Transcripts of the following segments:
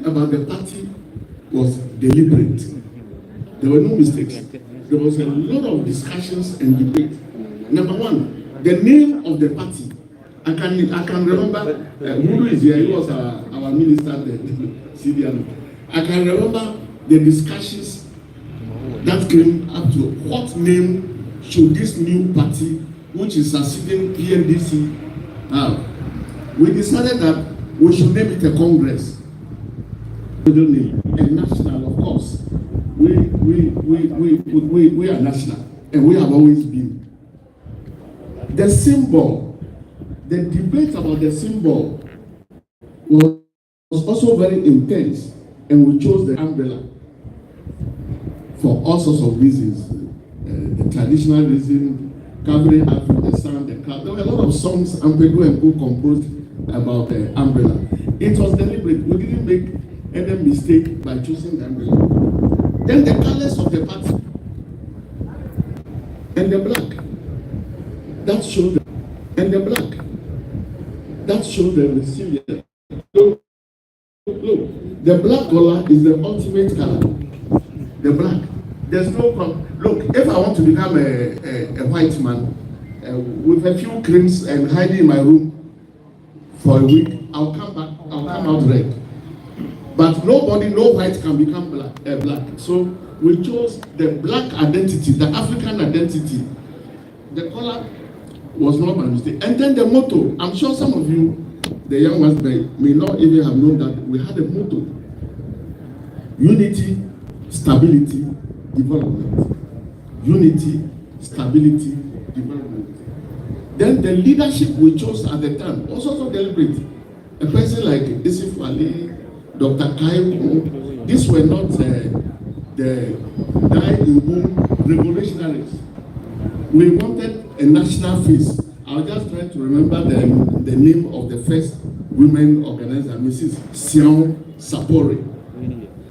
about the party was deliberate. There were no mistakes. There was a lot of discussions and debate. Number one, the name of the party. I can remember who is here. He was our minister, the CDN. I can remember the discussions that came up to what name should this new party, which is succeeding NDC, have. We decided that we should name it a Congress. Middle name, a national, of course. We are national, and we have always been. The symbol, the debate about the symbol was also very intense, and we chose the umbrella for all sorts of reasons. The traditional reason, covering up from the sun, the cloud. There were a lot of songs Ampego and Co composed about the umbrella. It was deliberate. We didn't make any mistake by choosing the umbrella. Then the colors of the party and the black, that showed, and the black, that showed the resilience. Look, the black color is the ultimate color. The black. There's no look. If I want to become a white man with a few creams and hiding in my room for a week, I'll come back. I'll come out red. But no white can become black. So we chose the black identity, the African identity. The color was not my mistake. And then the motto. I'm sure some of you, the young ones, may not even have known that we had a motto: unity, stability, development. Unity, stability, development. Then the leadership we chose at the time also so deliberate. A person like Isif Ali, Dr. Kayo, these were not the die-in-boom revolutionaries. We wanted a national face. I was just trying to remember the name of the first women organizer, Mrs. Sian Sapore.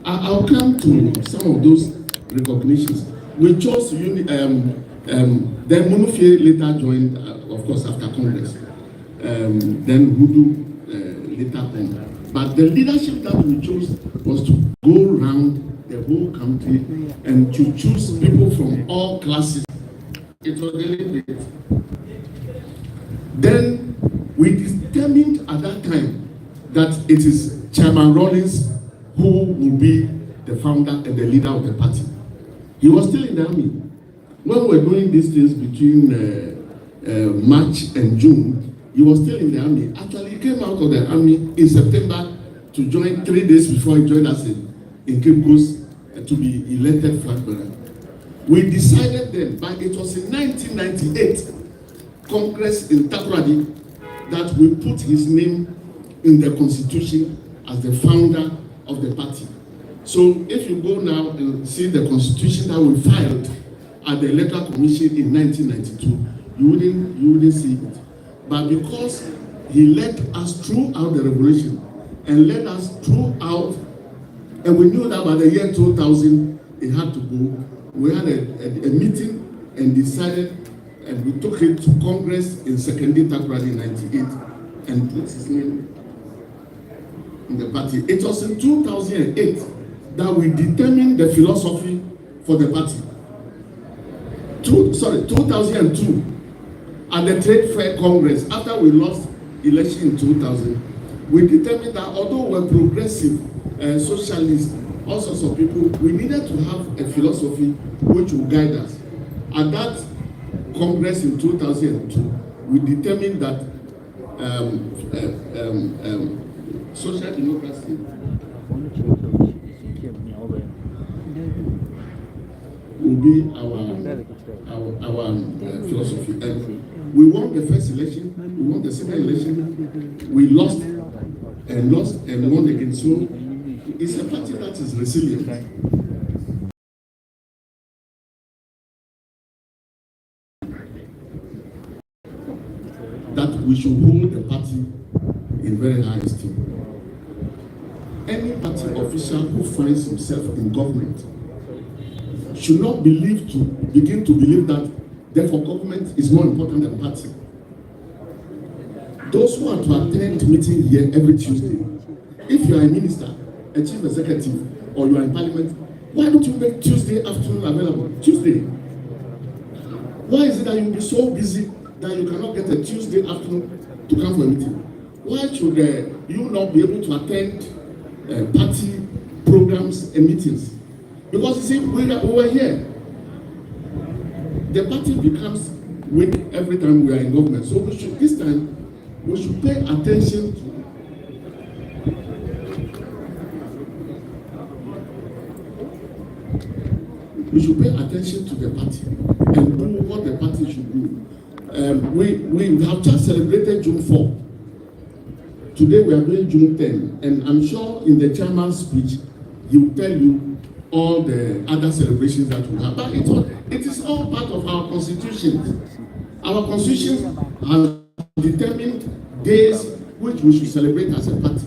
I'll come to some of those recognitions. We chose then Monofie later joined, of course, after Congress. Then Hudu later on. But the leadership that we chose was to go around the whole country and to choose people from all classes. It was deliberate. Then we determined at that time that it is Chairman Rawlings who will be the founder and the leader of the party. He was still in the army. When we were doing these things between March and June, he was still in the army. Actually, he came out of the army in September to join 3 days before he joined us in Cape Coast to be elected flag bearer. We decided then, but it was in 1998, Congress in Takoradi, that we put his name in the Constitution as the founder of the party. So if you go now and see the Constitution that we filed at the Electoral Commission in 1992, you wouldn't see it. But because he led us throughout the revolution and led us throughout, and we knew that by the year 2000 it had to go, we had a meeting and decided, and we took it to Congress in Secondary Takoradi in 1998 and put his name in the party. It was in 2008 that we determined the philosophy for the party. 2002, at the Trade Fair Congress, after we lost election in 2000, we determined that although we're progressive, socialist, all sorts of people, we needed to have a philosophy which will guide us. At that Congress in 2002, we determined that social democracy will be our philosophy. And we won the first election, we won the second election, we lost and won again. So it's a party that is resilient. That we should hold the party in very high esteem. Any party official who finds himself in government should not begin to believe that therefore government is more important than party. Those who are to attend meeting here every Tuesday, if you are a minister, a chief executive or you are in parliament, why don't you make Tuesday afternoon available? Tuesday. Why is it that you'll be so busy that you cannot get a Tuesday afternoon to come for a meeting? Why should you not be able to attend party programs and meetings? Because you see, we were here. The party becomes weak every time we are in government. So this time, we should pay attention to the party and do what the party should do. We have just celebrated June 4. Today we are doing June 10, and I'm sure in the chairman's speech he will tell you all the other celebrations that we have. But it is all part of our constitution. Our constitution has determined days which we should celebrate as a party.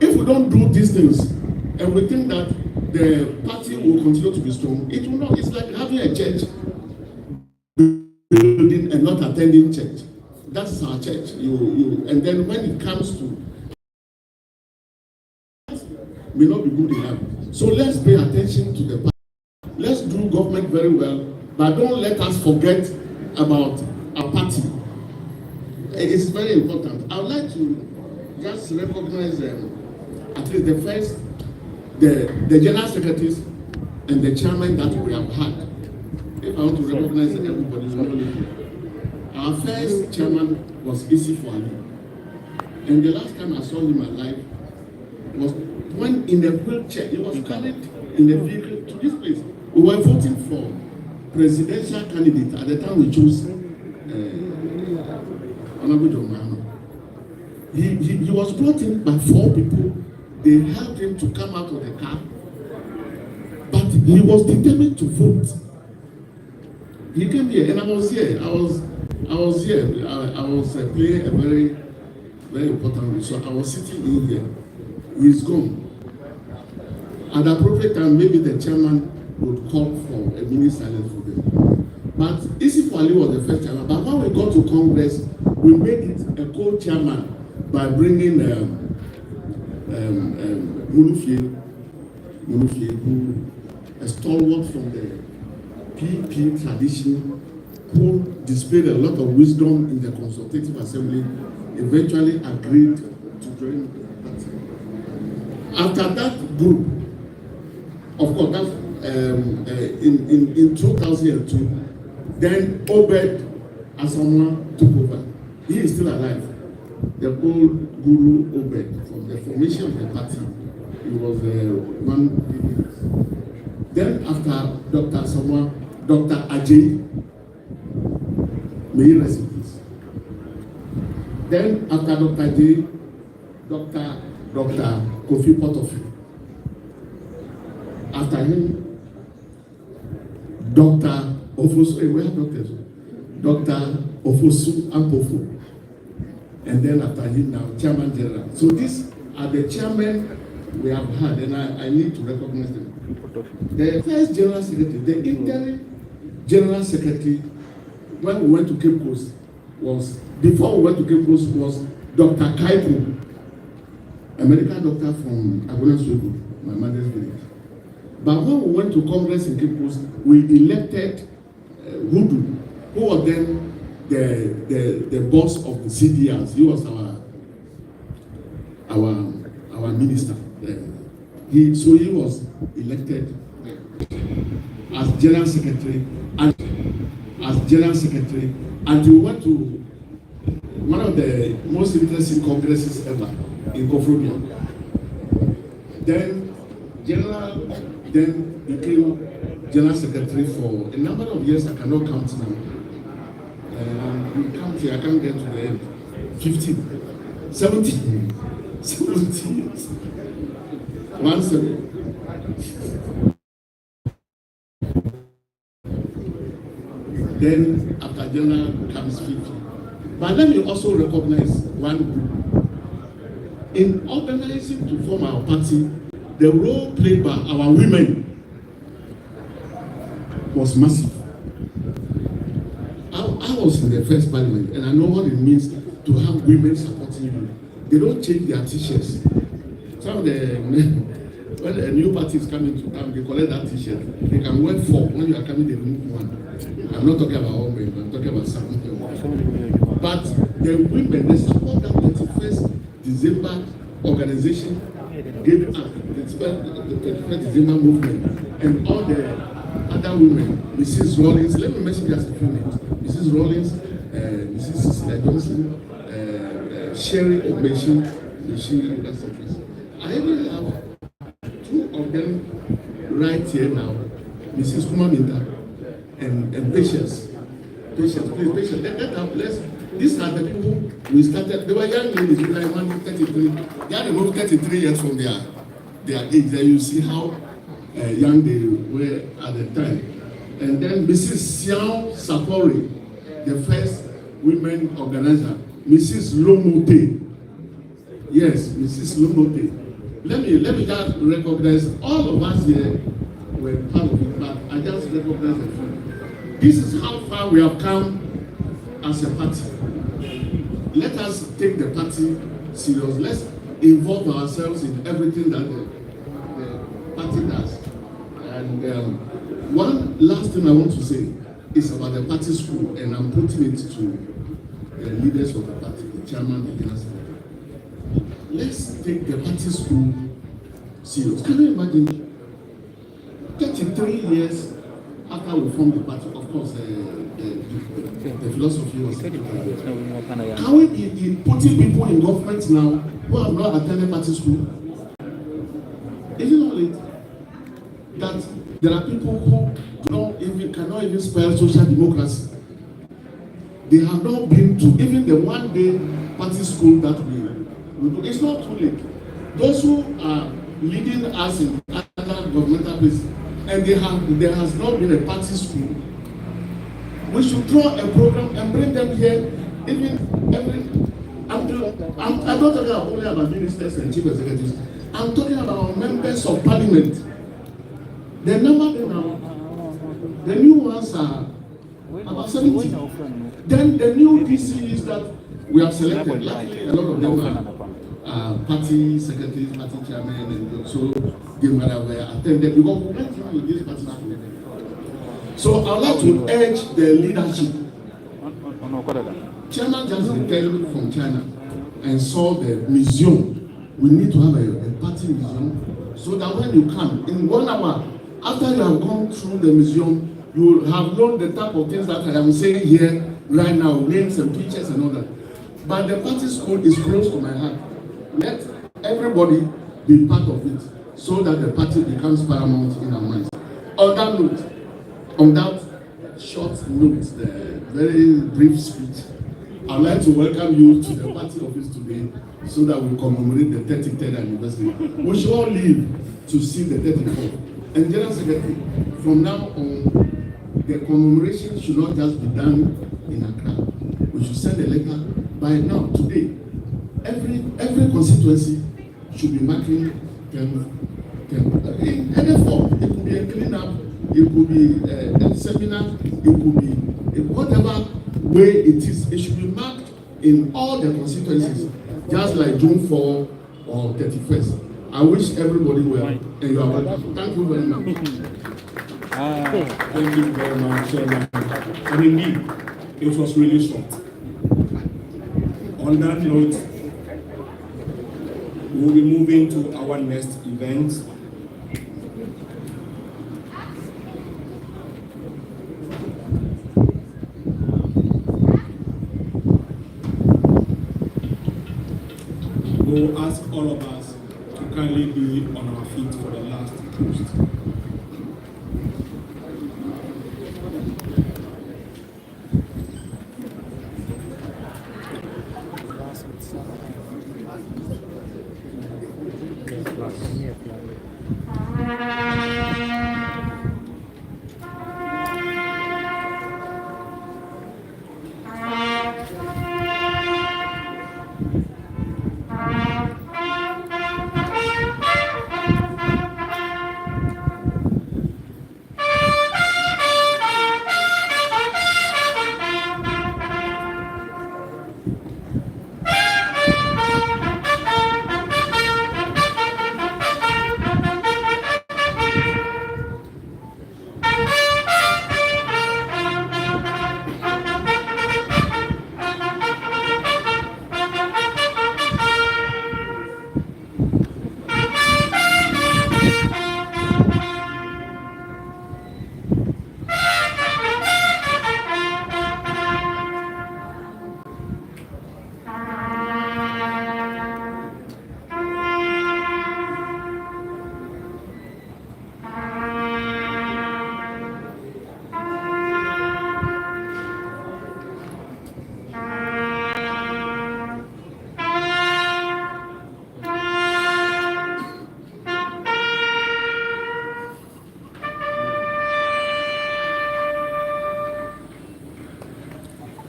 If we don't do these things and we think that the party will continue to be strong, it will not. It's like having a church building and not attending church. That's our church. And then when it comes to may not be good enough. So let's pay attention to the party. Let's do government very well, but don't let us forget about our party. It's very important. I would like to just recognize at least the first, the general secretaries and the chairman that we have had. If I want to recognize everybody's name. Our first chairman was Isif Ali. And the last time I saw him alive was when in a wheelchair. He was carried in a vehicle to this place. We were voting for presidential candidate. At the time we chose Honorable John Mahama. He was brought in by 4 people. They helped him to come out of the car. But he was determined to vote. He came here and I was here. I was here. I was playing a very, very important role. So I was sitting in here. He's gone. At the appropriate time, maybe the chairman would call for a minute silence for them. But Isif Ali was the first chairman. But when we got to Congress, we made it a co-chairman by bringing Munufie, who a stalwart from the PP tradition, who displayed a lot of wisdom in the Consultative Assembly, eventually agreed to join the party. After that group, of course, that's in 2002, then Obed Asamoah took over. He is still alive. The old Guru Obed, from the formation of the party, he was one. Then after Dr. Asamoah, Dr. Ajay, may he rest in peace. Then after Dr. Ajay, Dr. Kofi Potofi. After him, Dr. Ofosu, where doctors? Dr. Ofosu Ampofo. And then after him now, Chairman General. So these are the chairmen we have had, and I need to recognize them. The first General Secretary, the interim General Secretary, when we went to Cape Coast, before we went to Cape Coast, was Dr. Kaipo, a medical doctor from Agunasogo, my mother's village. But when we went to Congress in Cape Coast, we elected Hudu, who was then the boss of the CDRs. He was our minister. He was elected as General Secretary, and we went to one of the most interesting congresses ever in Kofrobia. Then became General Secretary for a number of years. I cannot count now. We count here, I can't get to the end. 15, 17 years. 17. Then after General comes 50. But let me also recognize one group. In organizing to form our party, the role played by our women was massive. I was in the first parliament, and I know what it means to have women supporting you. They don't change their t-shirts. Some of the when a new party is coming to town, they collect that T-shirt. They can wear 4. When you are coming, they remove 1. I'm not talking about all men, I'm talking about some. But the women, they support that 31st December organization, gave up the 31st December movement, and all the other women, Mrs. Rollins, let me mention just a few names. Mrs. Rollins, Mrs. Cecilia Johnson, Sherry Obeshi, I even have 2 of them right here now, Mrs. Kumaminta and Patience. Patience, please, Patience. Let's, these are the people we started. They were young ladies, like 133. They had moved 33 years from their age. There you see how young they were at the time. And then Mrs. Xiao Sapori, the first women organizer. Mrs. Lomote. Yes, Mrs. Lomote. Let me just recognize all of us here were part of it, but I just recognize the fact. This is how far we have come as a party. Let us take the party serious. Let's involve ourselves in everything that the party does. And one last thing I want to say is about the party school, and I'm putting it to the leaders of the party, the chairman, the general secretary. Let's take the party school serious. Can you imagine 33 years after we formed the party? Of course, the philosophy was. Can we be putting people in government now who have not attended party school? Is it not late that there are people who cannot even spell social democracy? They have not been to even the one-day party school that we do. It's not too late. Those who are leading us in other governmental places, and there has not been a party school, we should draw a program and bring them here. I'm not talking only about ministers and chief executives. I'm talking about members of parliament. The number now, the new ones are about 70. Then the new DC is that we have selected, luckily a lot of them are party secretaries, party chairmen, and so they might have attended because we went through with this particular. So I would like to urge the leadership. Chairman just returned from China and saw the museum. We need to have a party museum so that when you come, in 1 hour, after you have gone through the museum, you will have known the type of things that I am saying here right now, names and pictures and all that. But the party school is close to my heart. Let everybody be part of it so that the party becomes paramount in our minds. On that short note, the very brief speech, I'd like to welcome you to the party office today so that we commemorate the 33rd anniversary. We should all live to see the 34th. And General Secretary, from now on, the commemoration should not just be done in Accra. We should send a letter by now, today. Every constituency should be marking them in any form. It could be a cleanup, it could be a seminar, it could be whatever way it is. It should be marked in all the constituencies, just like June 4 or 31st. I wish everybody well, and you are welcome. Thank you very much. Thank you very much. And indeed, it was really short. On that note, we will be moving to our next event. We will ask all of us to kindly be on our feet for the last toast.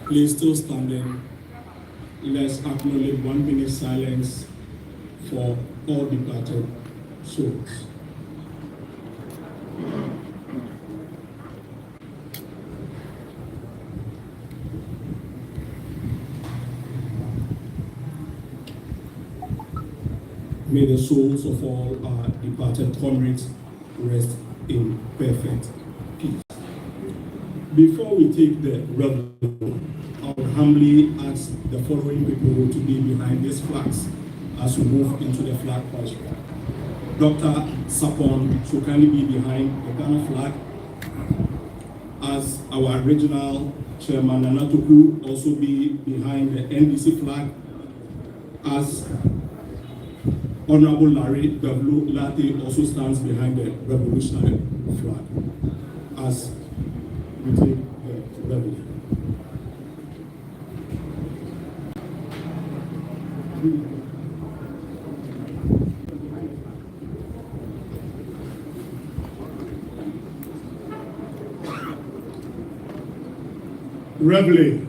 Please, still standing, let's acknowledge 1 minute silence for all departed souls. May the souls of all our departed comrades rest in perfect peace. Before we take the revel, I will humbly ask the following people to be behind these flags as we move into the flag hoisting. Dr. Sapon should kindly be behind the Ghana flag, as our regional chairman Nanatoku also be behind the NDC flag, as Honorable Larry W. Latte also stands behind the revolutionary flag as we take the revolution. Reveille.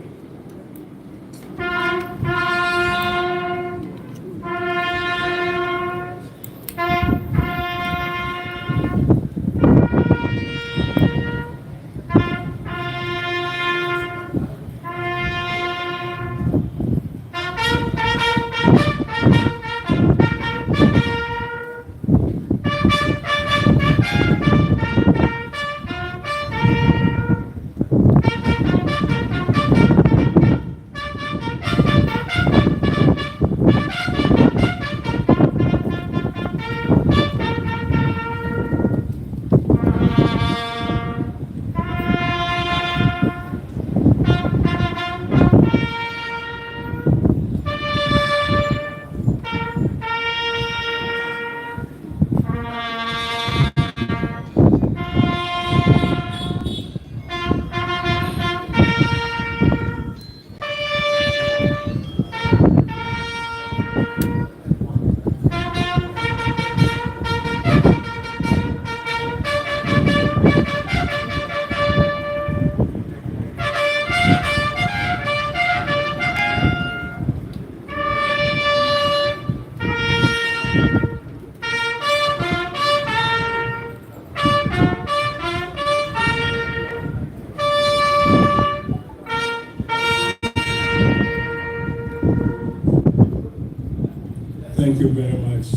Thank you very much,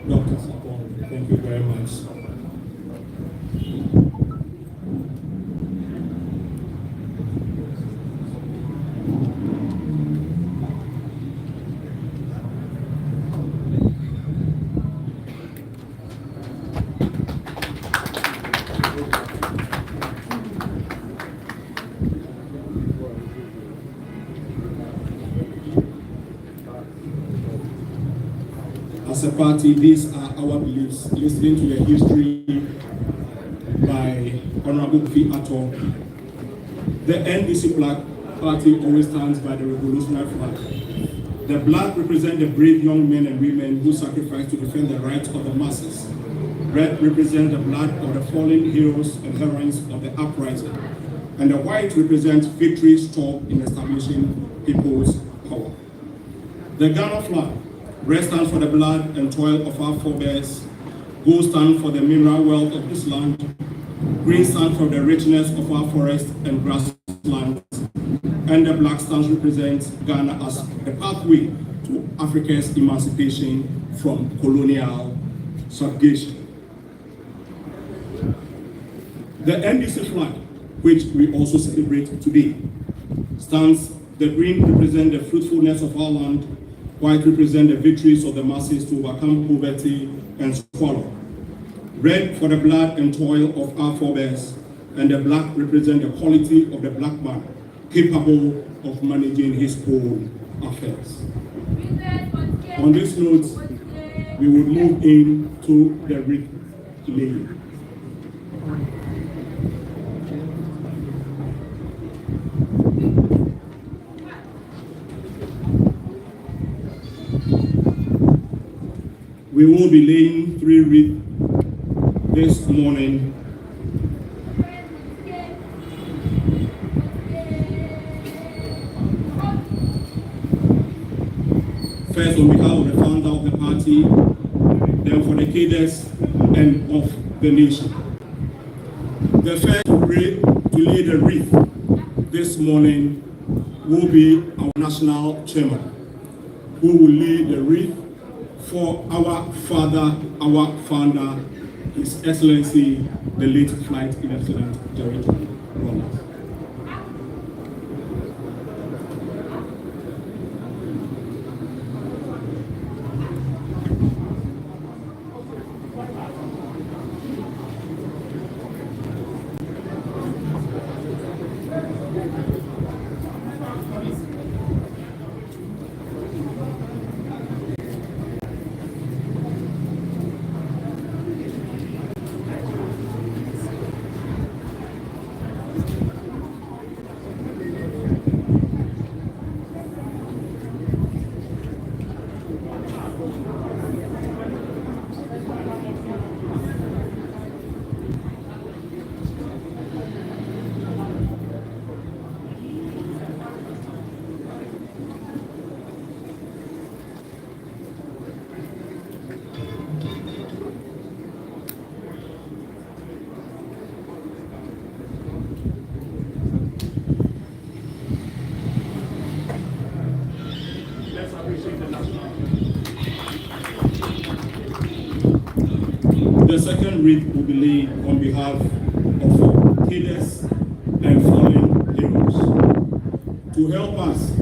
Dr. Sapon. Thank you very much. As a party, these are our beliefs, listening to the history by Honorable Kofi Atto. The NDC Black Party always stands by the revolutionary flag. The black represent the brave young men and women who sacrifice to defend the rights of the masses. Red represents the blood of the fallen heroes and heroines of the uprising. And the white represents victory stored in establishing people's power. The Ghana flag, red stands for the blood and toil of our forebears. Gold stands for the mineral wealth of this land. Green stands for the richness of our forests and grasslands. And the black stands represents Ghana as the pathway to Africa's emancipation from colonial subjugation. The NDC flag, which we also celebrate today, stands, the green represents the fruitfulness of our land, white represents the victories of the masses to overcome poverty and squalor, red for the blood and toil of our forebears, and the black represents the quality of the black man, capable of managing his own affairs. On this note, we will move into the relay. We will be laying 3 wreaths this morning. First, on behalf of the founder of the party, then for the cadres and of the nation. The first to lay the wreath this morning will be our national chairman, who will lay the wreath for our father, our founder, His Excellency, the late Flight President Jerry Ronald. The second wreath will be laid on behalf of our cadres and fallen heroes. To help us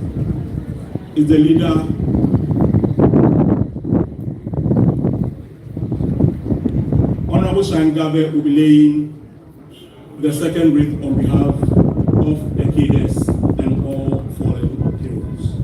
is the leader, Honorable Shangabe, will be laying the second wreath on behalf of the cadres and all fallen heroes.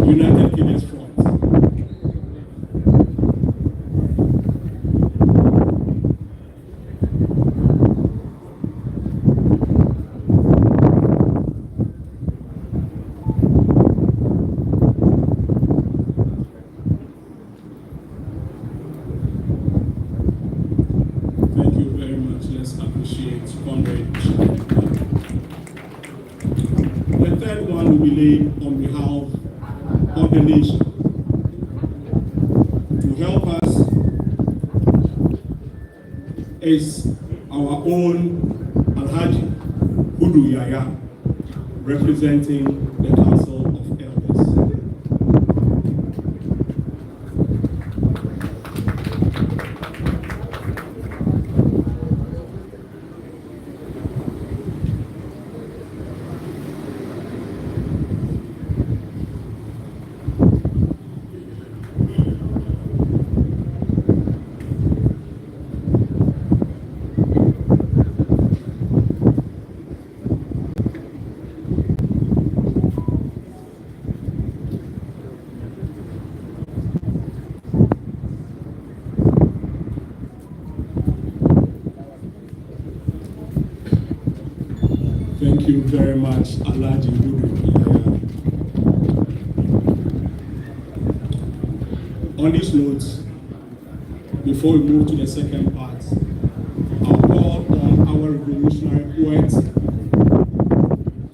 United Cadets Front. Thank you very much. Let's appreciate Comrade. The third one will be laid on behalf of the nation. To help us is our own Alhaji Hudu Yaya, representing the Council of Elders. Thank you very much, Alhaji Hudu. On this note, before we move to the second part, I'll call on our revolutionary poet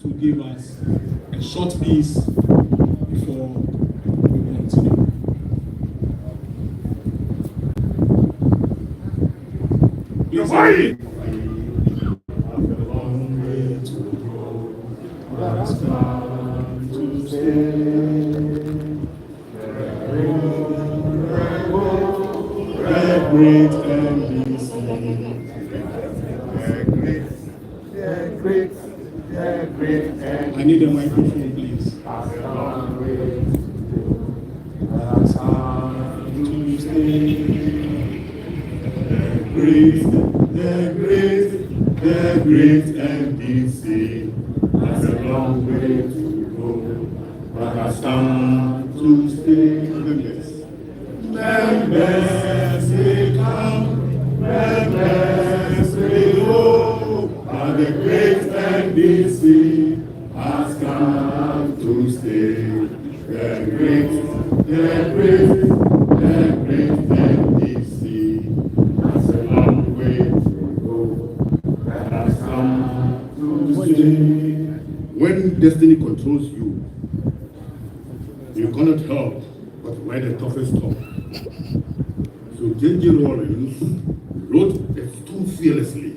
to give us a short piece before we continue. Please, great NDC, the great I need a microphone, please. The great NDC has a long way to go, but has come to stay. Members may come, members may go, but the great NDC NDC has a long way to go. Let us come to stay. When destiny controls you, you cannot help but write the toughest talk. So J.J. Rawlings wrote a stone fearlessly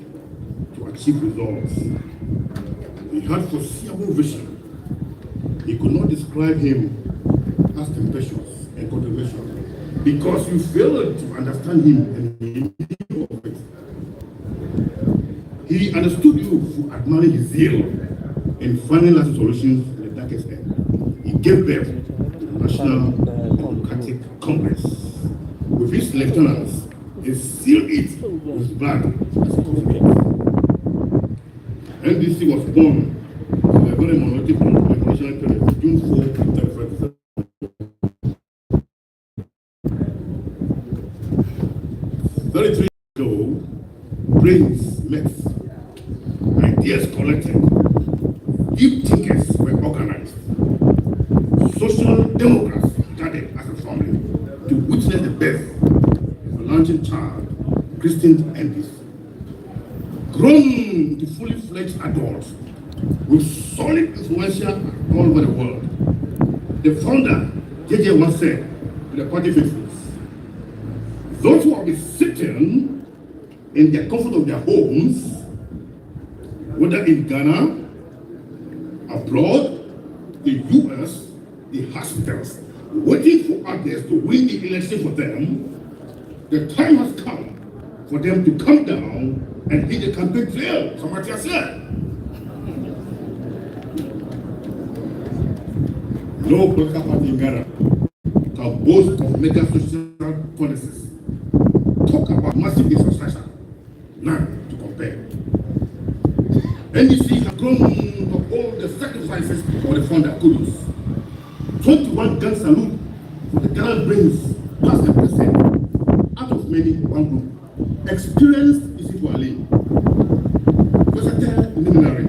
to achieve results. He had foreseeable vision. He could not describe him as tempestuous and controversial because you failed to understand him and he knew of it. He understood you for admiring his zeal in finding lasting solutions in the darkest end. He gave birth to the National Democratic Congress with his lieutenants and sealed it with blood as a covenant. NDC was born in a very monolithic revolutionary period, June 4, 1935. 33 years ago, brains met, ideas collected, deep thinkers were organized, social democrats gathered as a family to witness the birth of a launching child, Christian NDC. Grown to fully fledged adults with solid influential all over the world. The founder, JJ, once said to the party faithfuls, those who have been sitting in the comfort of their homes, whether in Ghana, abroad, the US, the hospitals, waiting for others to win the election for them, the time has come for them to come down and hit the campaign trail. Somebody has said. No political party in Ghana can boast of mega social policies. Talk about massive infrastructure. None to compare. NDC has grown of all the sacrifices for the founder kudos. 21 gun salute for the Ghana brains, past and present, out of many, one group. Experienced is it Ali. Versatile luminary,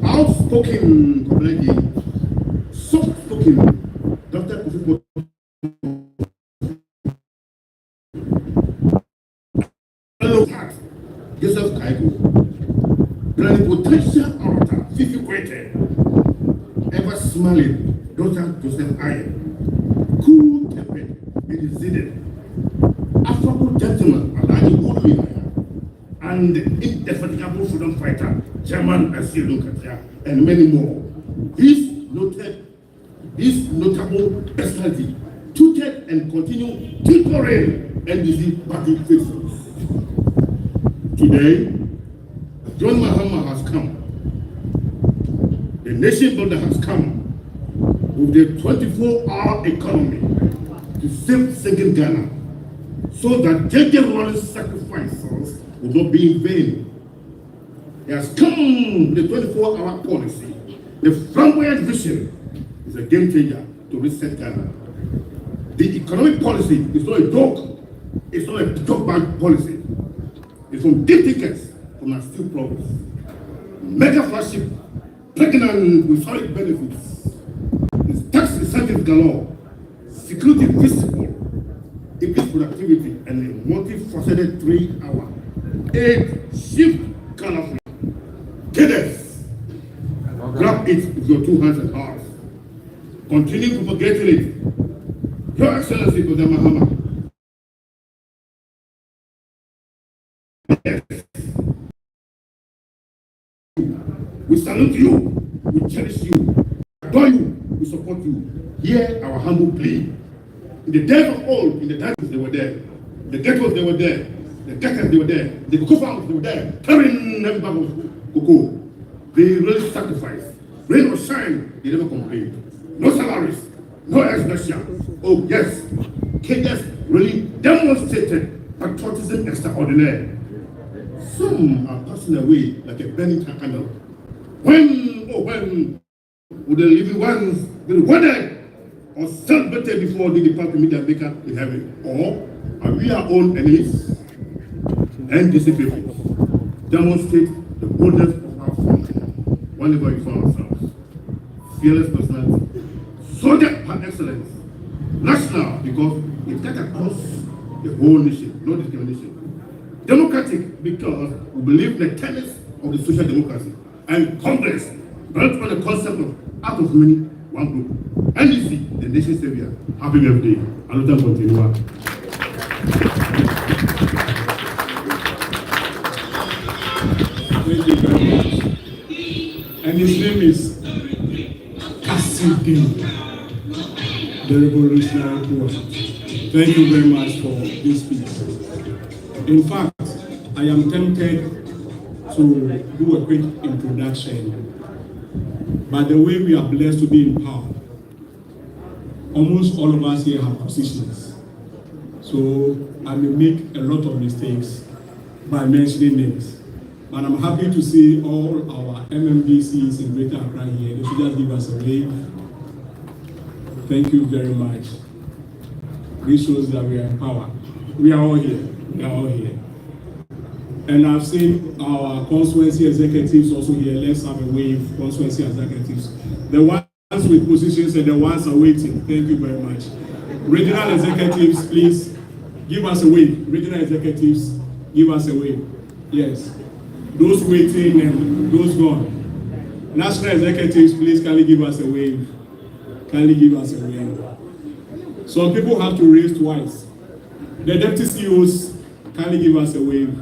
outspoken Koblegi, soft-spoken Dr. Kofi Heart, Joseph Kaigo, plenipotential orator, Fifi Kwete, ever smiling Dr. Joseph Ayer, cool-tempered, decided, affable gentleman, Alaji Uduinaya, and indefatigable freedom fighter, Chairman Asielu Katia, and many more. This notable personality tutored and continued tutoring NDC party faithfuls. Today, John Mahama has come. The nation builder has come with the 24-hour economy to save sinking Ghana, so that J.J. Rawlings' sacrifices will not be in vain. He has come with the 24-hour policy. The flamboyant vision is a game changer to reset Ghana. The economic policy is not a joke. It's not a joke bank policy. It's from deep tickets from our steel province. Mega flagship, pregnant with solid benefits. It's tax incentive galore, security visible, increased productivity, and a multifaceted 3-hour, 8-shift colorful. Cadence, grab it with your 2 hands and hearts. Continue propagating it. Your Excellency, President Mahama. Yes. We salute you, we cherish you, we adore you, we support you. Hear our humble plea. In the days of old, in the times they were there, the ghettos they were there, the getters they were there, the cocoa farms they were there, carrying them back of cocoa. They really sacrificed. Rain or shine, they never complained. No salaries, no expenditure. Oh yes, Kenyans really demonstrated patriotism extraordinaire. Some are passing away like a burning candle. When would the living ones be rewarded or celebrated before they depart to meet their maker in heaven? Or are we our own enemies? NDC people demonstrate the boldness of our family whenever we find ourselves. fearless personality. Soldier par excellence. National, because it cuts across the whole nation, no discrimination. Democratic, because we believe in the tenets of the social democracy. And Congress, built on the concept of out of many, one group. NDC, the nation's savior. Happy birthday. Aluta continua. Thank you very much. And his name is Cassidy, the revolutionary poet. Thank you very much for this speech. In fact, I am tempted to do a quick introduction. By the way, we are blessed to be in power. Almost all of us here have positions. So I may make a lot of mistakes by mentioning names. But I'm happy to see all our MMDCs in Greater Accra here. They should just give us a wave. Thank you very much. This shows that we are in power. We are all here. We are all here. And I've seen our constituency executives also here. Let's have a wave, constituency executives. The ones with positions and the ones are waiting. Thank you very much. Regional executives, please give us a wave. Regional executives, give us a wave. Yes. Those waiting and those gone. National executives, please kindly give us a wave. Kindly give us a wave. Some people have to raise twice. The deputy CEOs, kindly give us a wave.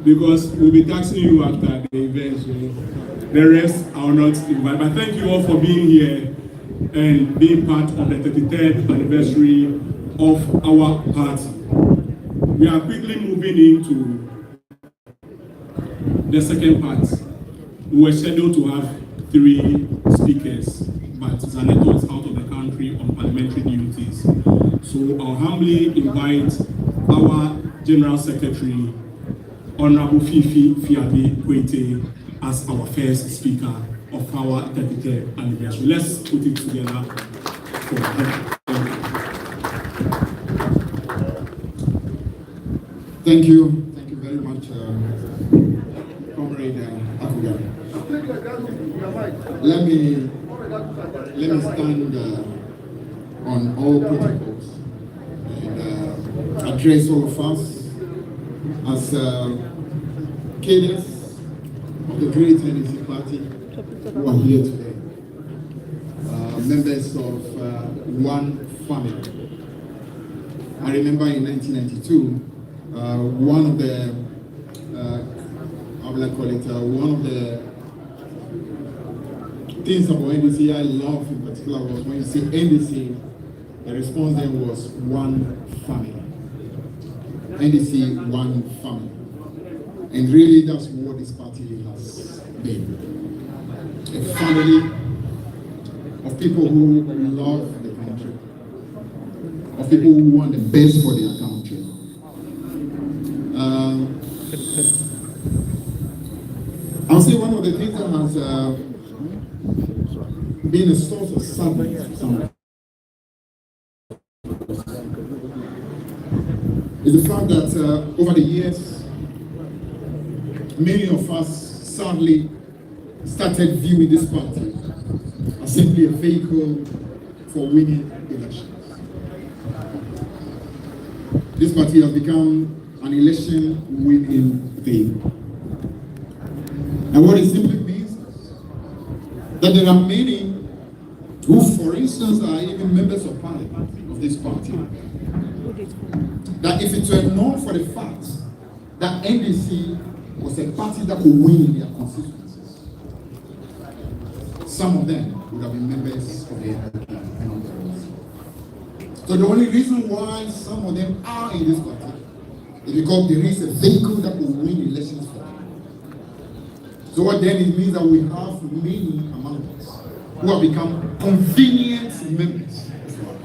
Because we'll be taxing you after the event. So the rest I will not invite. But thank you all for being here and being part of the 33rd anniversary of our party. We are quickly moving into the second part. We were scheduled to have 3 speakers, but Zaneto is out of the country on parliamentary duties. So I'll humbly invite our General Secretary, Honorable Fifi Fiabi Kwete, as our first speaker of our 33rd anniversary. Let's put it together for her. Thank you. Thank you very much, Comrade Akuga. Let me stand on all protocols and address all of us as cadres of the great NDC party who are here today, members of one family. I remember in 1992, one of the, how will I call it, one of the things about NDC I love in particular was when you say NDC, the response then was one family. NDC, one family. And really that's what this party has been. A family of people who love the country, of people who want the best for their country. I'll say one of the things that has been a source of sadness to some is the fact that over the years, many of us sadly started viewing this party as simply a vehicle for winning elections. This party has become an election winning vehicle. And what it simply means that there are many who, for instance, are even members of parliament of this party, that if it were not for the fact that NDC was a party that could win in their constituencies, some of them would have been members of the NDC and others. So the only reason why some of them are in this party is because there is a vehicle that will win elections for them. So what then it means that we have many among us who have become convenient members of our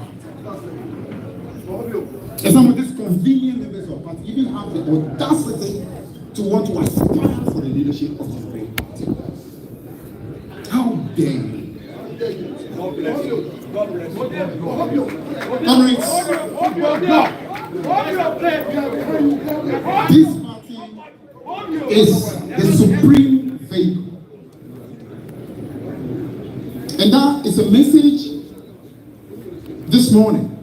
party. And some of these convenient members of our party even have the audacity to want to aspire for the leadership of this great party. How dare you? God bless you. God bless you. This party is the supreme vehicle And that is a message this morning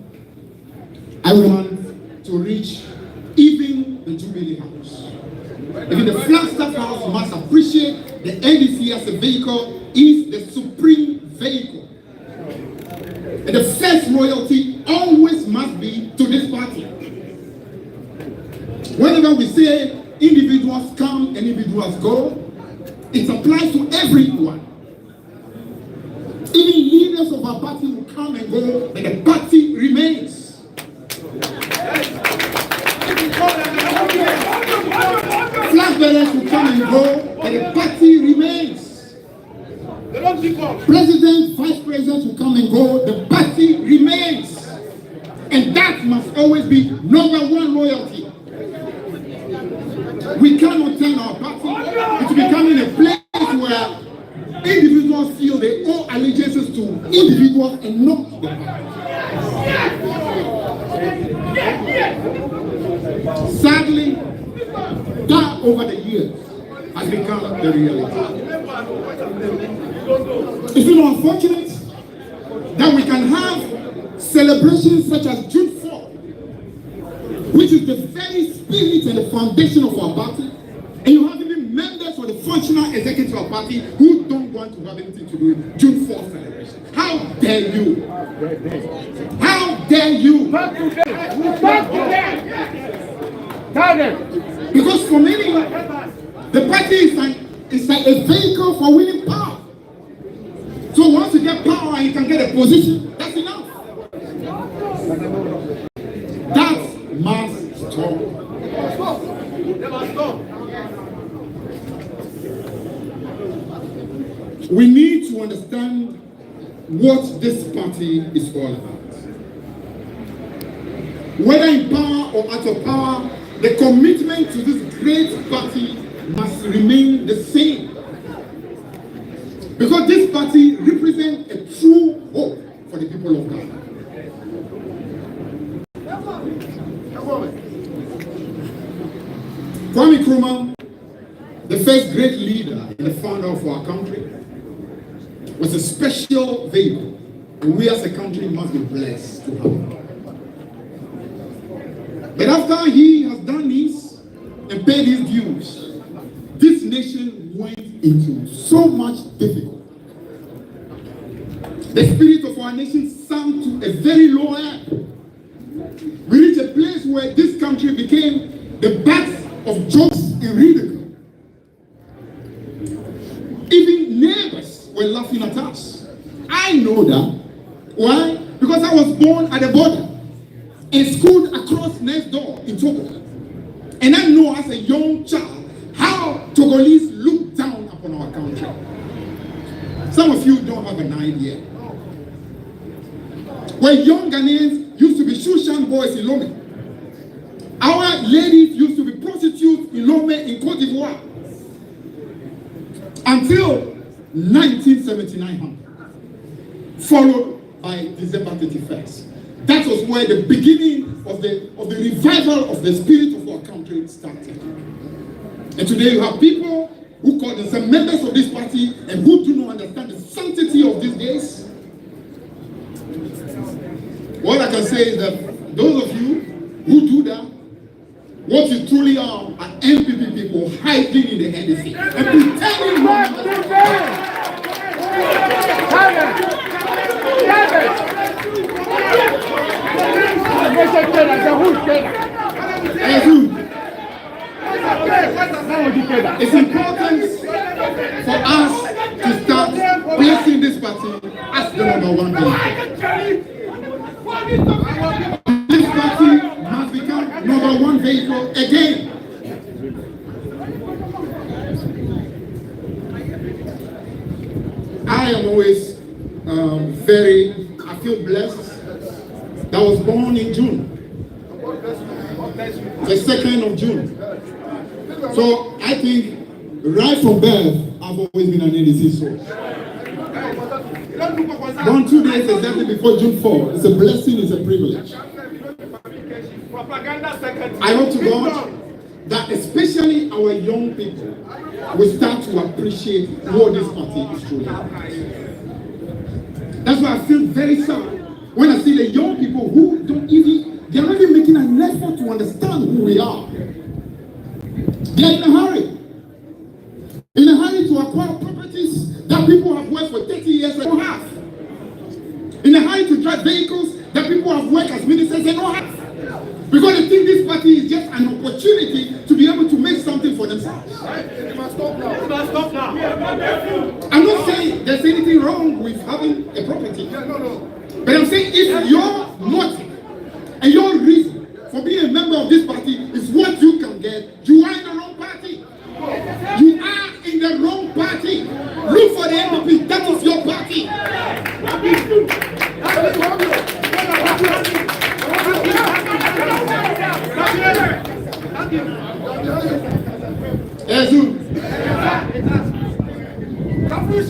I want to reach even the Jubilee House. Even the Flagstaff House must appreciate the NDC as a vehicle is the supreme vehicle. And the first loyalty always must be to this party. Whenever we say individuals come and individuals go, it applies to everyone. Even leaders of our party will come and go, but the party remains. Flag bearers will come and go, but the party remains. President, vice presidents will come and go, the party remains. And that must always be number one loyalty. We cannot turn our party into becoming a place where individuals feel they owe allegiances to individuals and not the party. Sadly, that over the years has become the reality. It's not unfortunate that we can have celebrations such as June 4th, which is the very spirit and the foundation of our party, and you have even members of the functional executive of our party who don't want to have anything to do with June 4th celebration. How dare you? How dare you? Because for many, the party is like a vehicle for winning power. So once you get power and you can get a position, that's enough. That must stop. We need to understand what this party is all about. Whether in power or out of power, the commitment to this great party must remain the same. Because this party represents a true hope for the people of Ghana. Kwame Nkrumah, the first great leader and the founder of our country, was a special vehicle, and we as a country must be blessed to have it. But after he has done this and paid his dues, this nation went into so much difficulty. The spirit of our nation sank to a very low ebb. We reached a place where this country became the butt of jokes and ridicule. Even neighbors were laughing at us. I know that. Why? Because I was born at the border and schooled across next door in Togo. And I know as a young child how Togolese look down upon our country. Some of you don't have an idea. When young Ghanaians used to be Shushan boys in Lomé, our ladies used to be prostitutes in Lomé in Cote d'Ivoire. Until 1979, followed by December 31st. That was where the beginning of the revival of the spirit of our country started. And today you have people who call themselves members of this party and who do not understand the sanctity of these days. What I can say is that those of you who do that, what you truly are MPP people hiding in the NDC and pretending it's important for us to start placing this party as the number one vehicle. This party must become number one vehicle again. I am always I feel blessed that I was born in June, the 2nd of June. So I think right from birth, I've always been an NDC soul. Born 2 days exactly before June 4. It's a blessing, it's a privilege. I hope to God that especially our young people will start to appreciate what this party is truly about. That's why I feel very sad when I see the young people who they're not even making an effort to understand who we are. They're in a hurry. In a hurry to acquire properties that people have worked for 30 years and don't have. In a hurry to drive vehicles that people have worked as ministers and don't have. Because they think this party is just an opportunity to be able to make something for themselves. You must stop now. You must stop now. I'm not saying there's anything wrong with having a property. Yeah, no. But I'm saying if your motive and your reason for being a member of this party is what you can get, you are in the wrong party. You are in the wrong party. Look for the NDC. That is your party.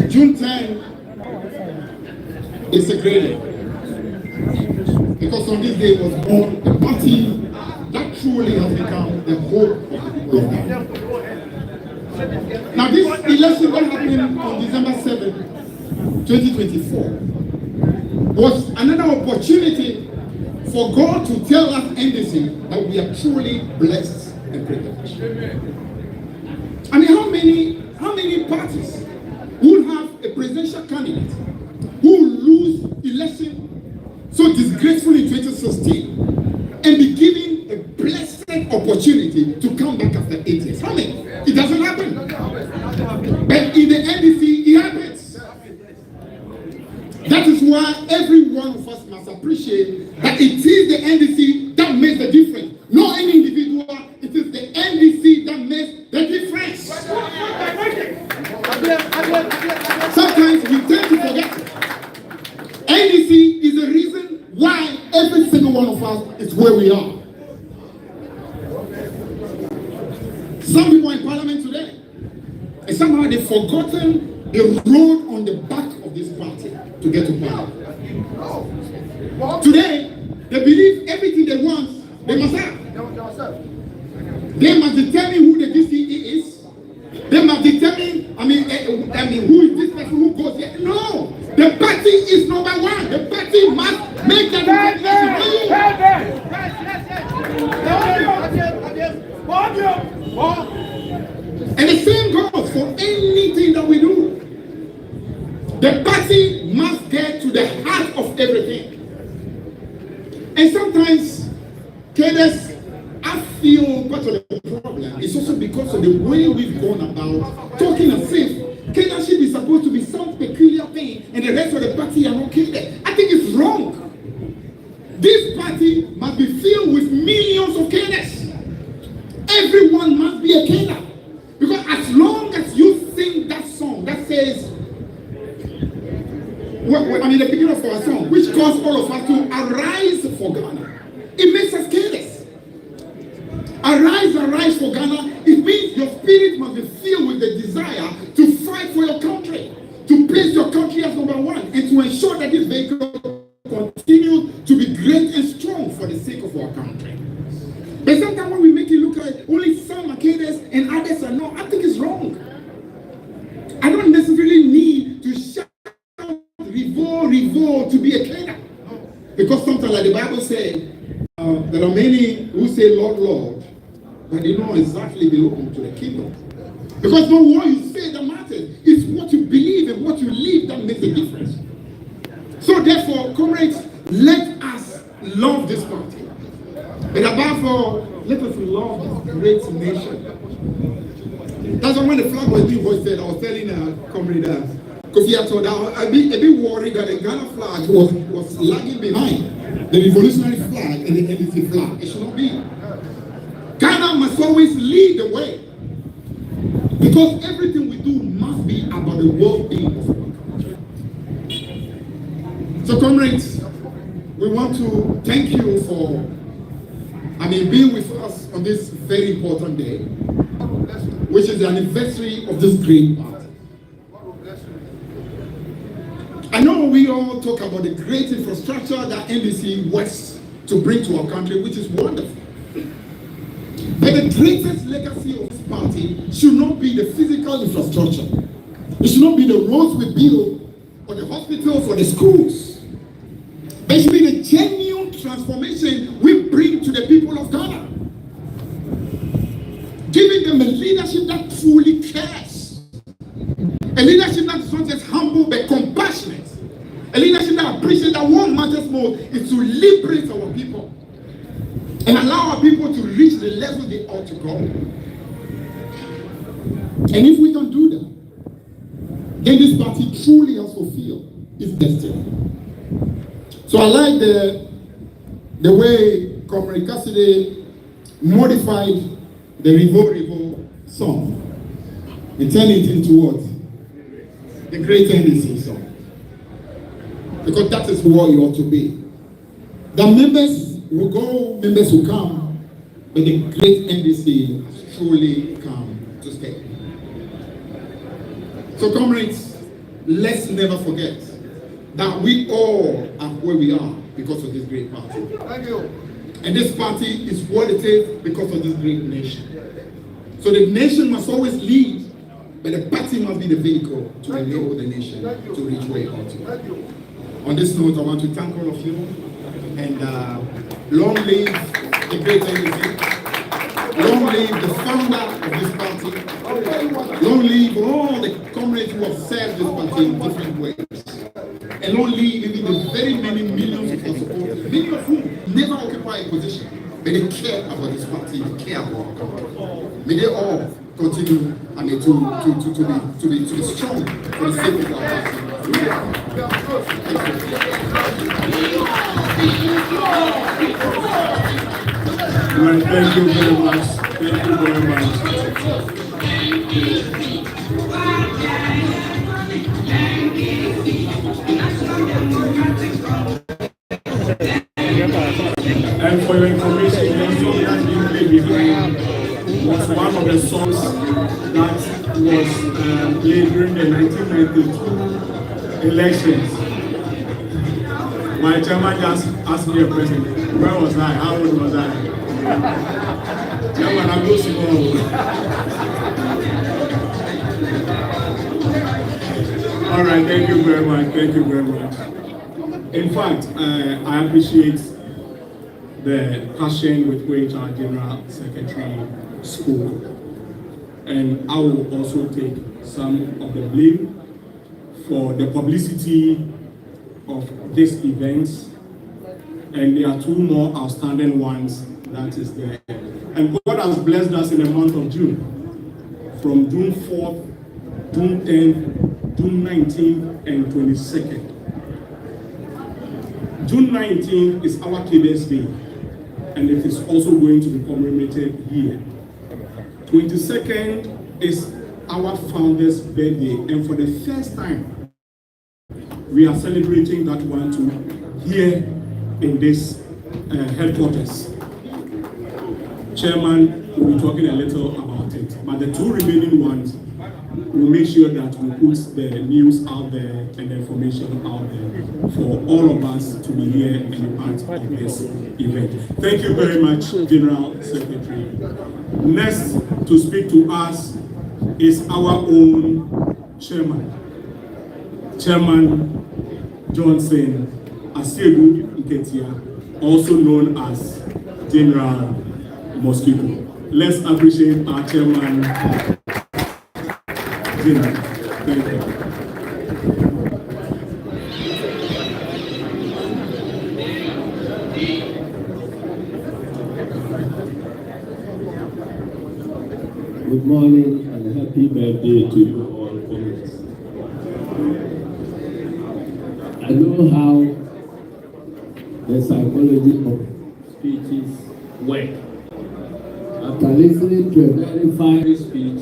June 10 is a great day. Because on this day was born a party that truly has become the hope of the people of God. Now this election that happened on December 7, 2024 was another opportunity for God to tell us NDC that we are truly blessed and privileged. I mean, how many parties would have a presidential candidate who will lose election so disgracefully in 2016 and be given a blessed opportunity to come back after 8 years? How many? It doesn't happen. But in the NDC, it happens. That is why every one of us must appreciate that it is the NDC that makes the difference. Not any individual, it is the NDC that makes the difference. Sometimes we tend to forget. NDC is the reason why every single one of us is where we are. Some people are in parliament today, and somehow they've forgotten the road on the back of this party to get to power. Today, they believe everything they want, they must have. They must determine who the DCE is. They must determine, who is this person who goes here. No, the party is number one. The party must make that determination. And the same goes for anything that we do. The party must get to the heart of everything. And sometimes, cadres, I feel part of the problem is also because of the way we've gone about talking as if cadreship is supposed to be some peculiar thing and the rest of the party are not cadre. I think it's wrong. This party must be filled with millions of cadres. Everyone must be a cadre. Because as long as you sing that song that says, the beginning of our song, which calls all of us to arise for Ghana, it makes us cadres. Arise for Ghana. It means your spirit must be filled with the desire to fight for your country, to place your country as number one, and to ensure that this vehicle continues to be great and strong for the sake of our country. But sometimes when we make it look like only some are cadres and others are not, I think it's wrong. I don't necessarily need to shout revolt to be a cadre. Because sometimes, like the Bible says, there are many who say, Lord, Lord, but they don't exactly belong to the kingdom. Because not what you say that matters, it's what you believe and what you live that makes a difference. So therefore, comrades, let us love this party. But above all, let us love this great nation. That's why when the flag was being hoisted, I was telling comrade Kofi Ato that I'd be a bit worried that the Ghana flag was lagging behind the revolutionary flag and the NDC flag. It should not be. Ghana must always lead the way. Because everything we do must be about the well-being of our country. So comrades, we want to thank you for being with us on this very important day, which is the anniversary of this great party. I know we all talk about the great infrastructure that NDC works to bring to our country, which is wonderful. But the greatest legacy of this party should not be the physical infrastructure. It should not be the roads we build or the hospitals hospitals or the schools. There should be a genuine transformation we bring to the people of Ghana. Giving them a leadership that truly cares. A leadership that is not just humble but compassionate. A leadership that appreciates that what matters most is to liberate our people and allow our people to reach the level they ought to go. And if we can do that, then this party truly has fulfilled its destiny. So I like the way Comrade Cassidy modified the Revo song and turned it into what? The great NDC song. Because that is what it ought to be. The members will go, members will come, but the great NDC truly come to stay. So comrades, let's never forget that we all are where we are because of this great party. Thank you. And this party is what it is because of this great nation. So the nation must always lead, but the party must be the vehicle to enable the nation to reach where it ought to. On this note, I want to thank all of you, and long live the great NDC. Long live the founder of this party. Long live all the comrades who have served this party in different ways. And long live even the very many millions of our supporters, many of whom never occupy a position, but they care about this party, they care about our country. May they all continue to be strong for the sake of our party. Well, thank you very much. Thank you very much. And for your information, the song that you played behind was one of the songs that was played during the 1992 elections. My chairman just asked me a question. Where was I? How old was I? Chairman, I go small. All right, thank you very much. Thank you very much. In fact, I appreciate the passion with which our General Secretary spoke. And I will also take some of the blame for the publicity of this event. And there are two more outstanding ones that is there. And God has blessed us in the month of June. From June 4th, June 10th, June 19th, and 22nd. June 19th is our Cadets Day, and it is also going to be commemorated here. 22nd is our founder's birthday, and for the first time, we are celebrating that one too here in this headquarters. Chairman will be talking a little about it, but the two remaining ones, we'll make sure that we put the news out there and the information out there for all of us to be here and be part of this event. Thank you very much, General Secretary. Next to speak to us is our own Chairman, Chairman Johnson Asiedu Nketia, also known as General Mosquito. Let's appreciate our Chairman. Thank you. Good morning and happy birthday to you all, comrades. I know how the psychology of speeches work. After listening to a very fiery speech,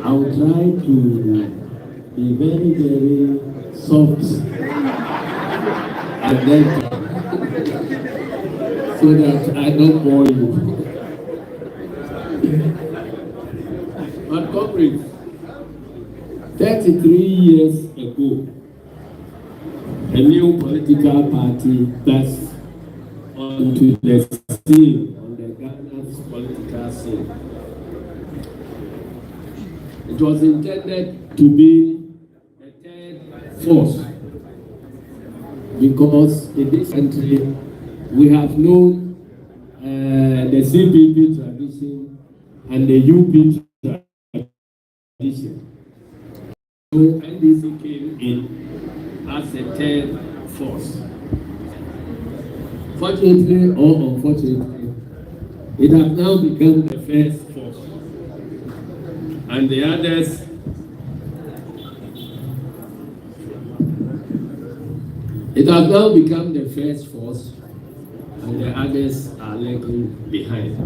I will try to be very, very soft and gentle so that I don't bore you. But comrades, 33 years ago, a new political party passed onto the scene, on the Ghana's political scene. It was intended to be the third force, because in this country we have known the CPP tradition and the UP tradition. So NDC came in as a third force. Fortunately or unfortunately, it has now become the first force. And the others it has now become the first force, and the others are lagging behind.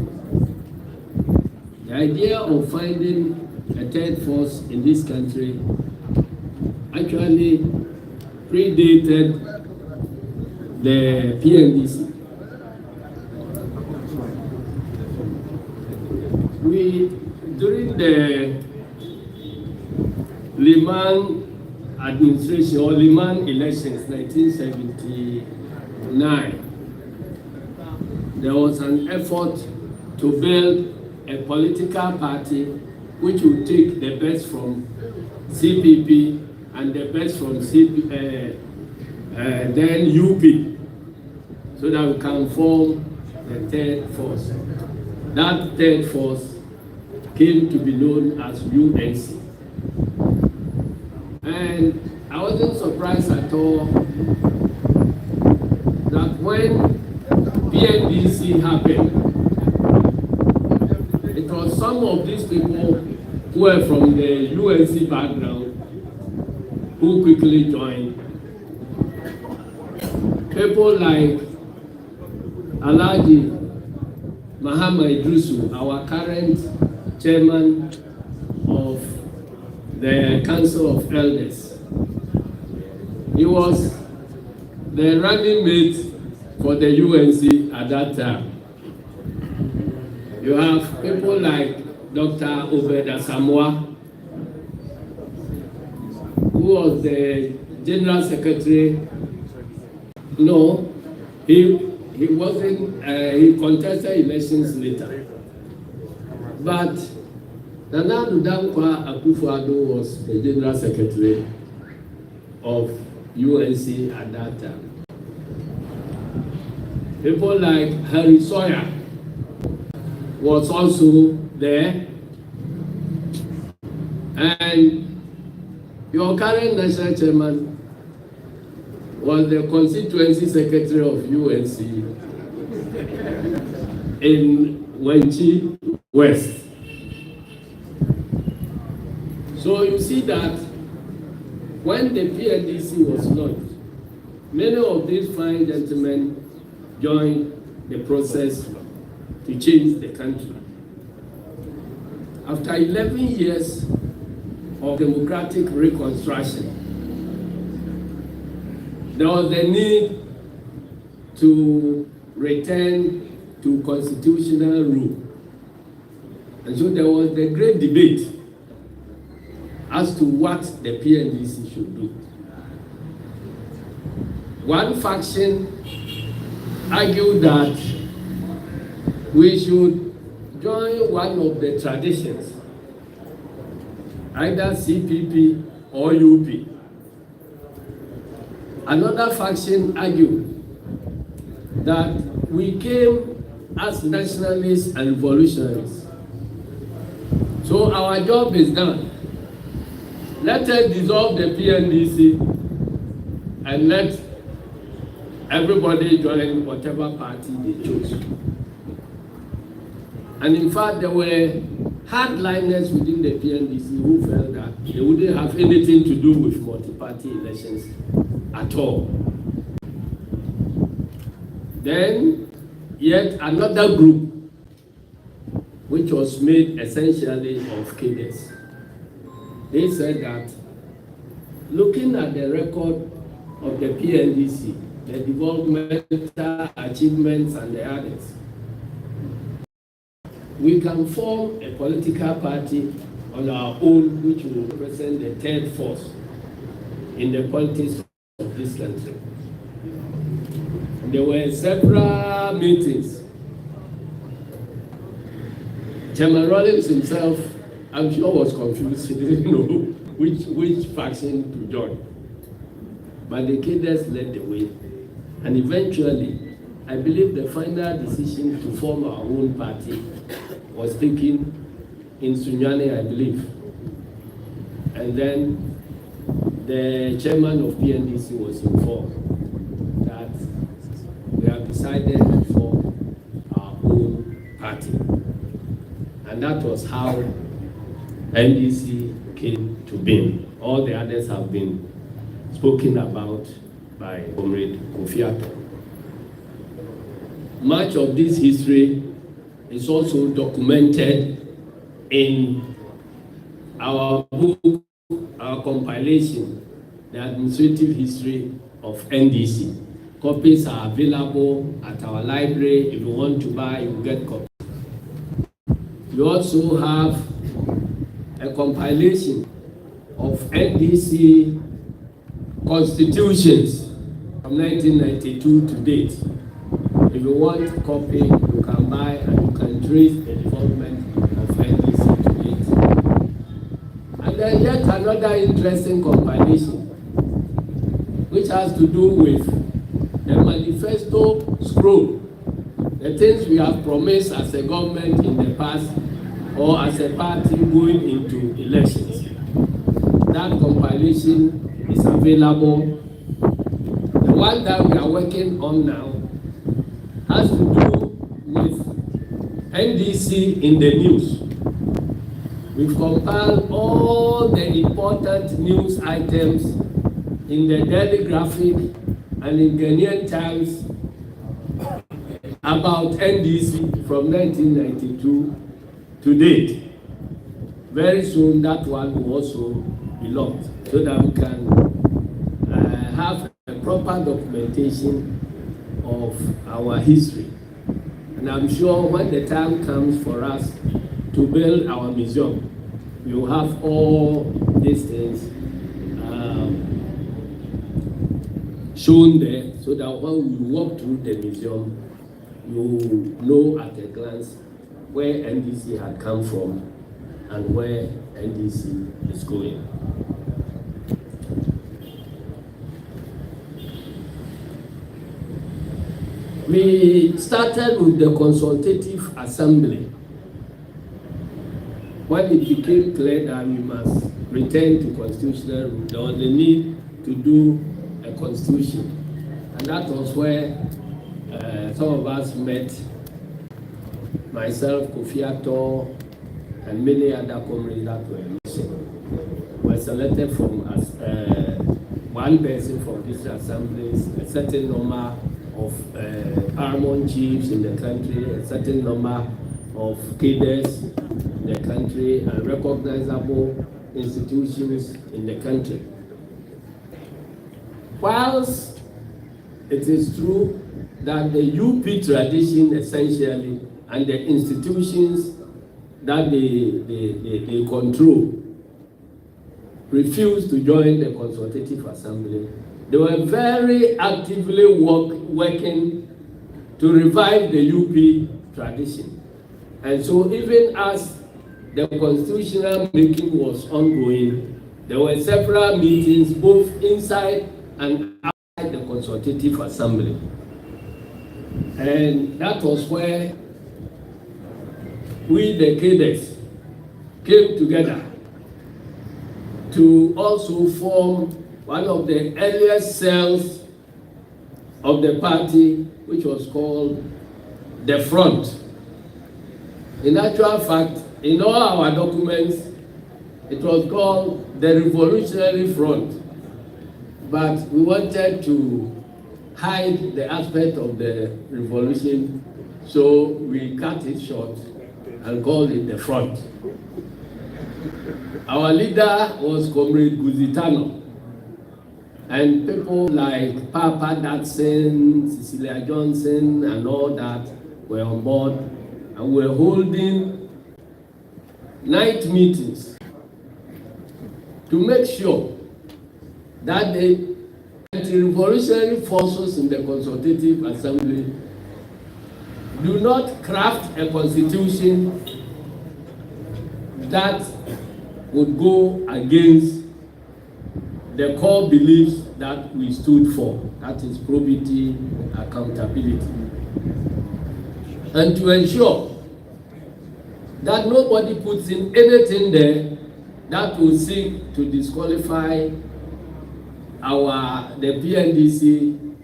The idea of finding a third force in this country actually predated the PNDC. During the Liman administration or Liman elections, 1979, there was an effort to build a political party which would take the best from CPP and the best from then UP, so that we can form the third force. That third force came to be known as UNC. And I wasn't surprised at all that when PNDC happened, it was some of these people who were from the UNC background who quickly joined. People like Alhaji Mahama Idrisu, our current chairman of the Council of Elders. He was the running mate for the UNC at that time. You have people like Dr. Obeda Samoa, who was the General Secretary. No, he wasn't, he contested elections later. But Nana Dankwa Akufo-Addo was the General Secretary of UNC at that time. People like Harry Sawyer was also there. And your current national chairman was the constituency secretary of UNC in Wenchi West. So you see that when the PNDC was launched, many of these fine gentlemen joined the process to change the country. After 11 years of democratic reconstruction, there was a need to return to constitutional rule. And so there was a great debate as to what the PNDC should do. One faction argued that we should join one of the traditions, either CPP or UP. Another faction argued that we came as nationalists and revolutionaries. So our job is done. Let us dissolve the PNDC and let everybody join whatever party they chose. And in fact, there were hardliners within the PNDC who felt that they wouldn't have anything to do with multi-party elections at all. Then, yet another group, which was made essentially of cadres, they said that looking at the record of the PNDC, the developmental achievements and the others, we can form a political party on our own which will represent the third force in the politics of this country. There were several meetings. Chairman Rawlings himself, I'm sure, was confused. He didn't know which faction to join. but the cadres led the way. And eventually, I believe the final decision to form our own party was taken in Sunyani, I believe. And then the chairman of NDC was informed that we have decided to form our own party. And that was how NDC came to being. All the others have been spoken about by Comrade Kofi Ato. Much of this history is also documented in our book, our compilation, The Administrative History of NDC. Copies are available at our library. If you want to buy, you get copies. We also have a compilation of NDC constitutions from 1992 to date. If you want a copy, you can buy and you can trace the development of NDC to date. And then yet another interesting compilation, which has to do with the manifesto scroll, the things we have promised as a government in the past or as a party going into elections. That compilation is available. The one that we are working on now has to do with NDC in the news. We've compiled all the important news items in the Daily Graphic and in Ghanaian Times about NDC from 1992 to date. Very soon that one will also be locked so that we can have a proper documentation of our history. And I'm sure when the time comes for us to build our museum, we will have all these things shown there so that when we walk through the museum, you know at a glance where NDC had come from and where NDC is going. We started with the consultative assembly when it became clear that we must return to constitutional rule. There was a need to do a constitution, and that was where some of us met. Myself, Kofi Ato, and many other comrades that were selected from as one person from these assemblies, a certain number of paramount chiefs in the country, a certain number of cadres in the country, and recognizable institutions in the country. Whilst it is true that the UP tradition essentially and the institutions that they control refused to join the consultative assembly, they were very actively working to revive the UP tradition. And so even as the constitutional making was ongoing, there were several meetings both inside and outside the consultative assembly. And that was where we, the cadres, came together to also form one of the earliest cells of the party, which was called the Front. In actual fact, in all our documents, it was called the Revolutionary Front. But we wanted to hide the aspect of the revolution, so we cut it short and called it the Front. Our leader was Comrade Guzitano, and people like Papa Datsun, Cecilia Johnson, and all that were on board, and were holding night meetings to make sure that the anti-revolutionary forces in the consultative assembly do not craft a constitution that would go against the core beliefs that we stood for, that is probity, accountability. And to ensure that nobody puts in anything there that will seek to disqualify the PNDC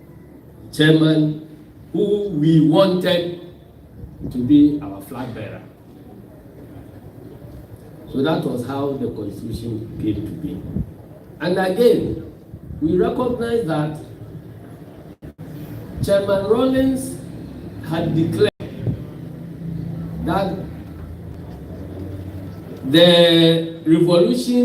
chairman who we wanted to be our flag bearer. So that was how the Constitution came to be. And again, we recognize that Chairman Rawlings had declared that the revolution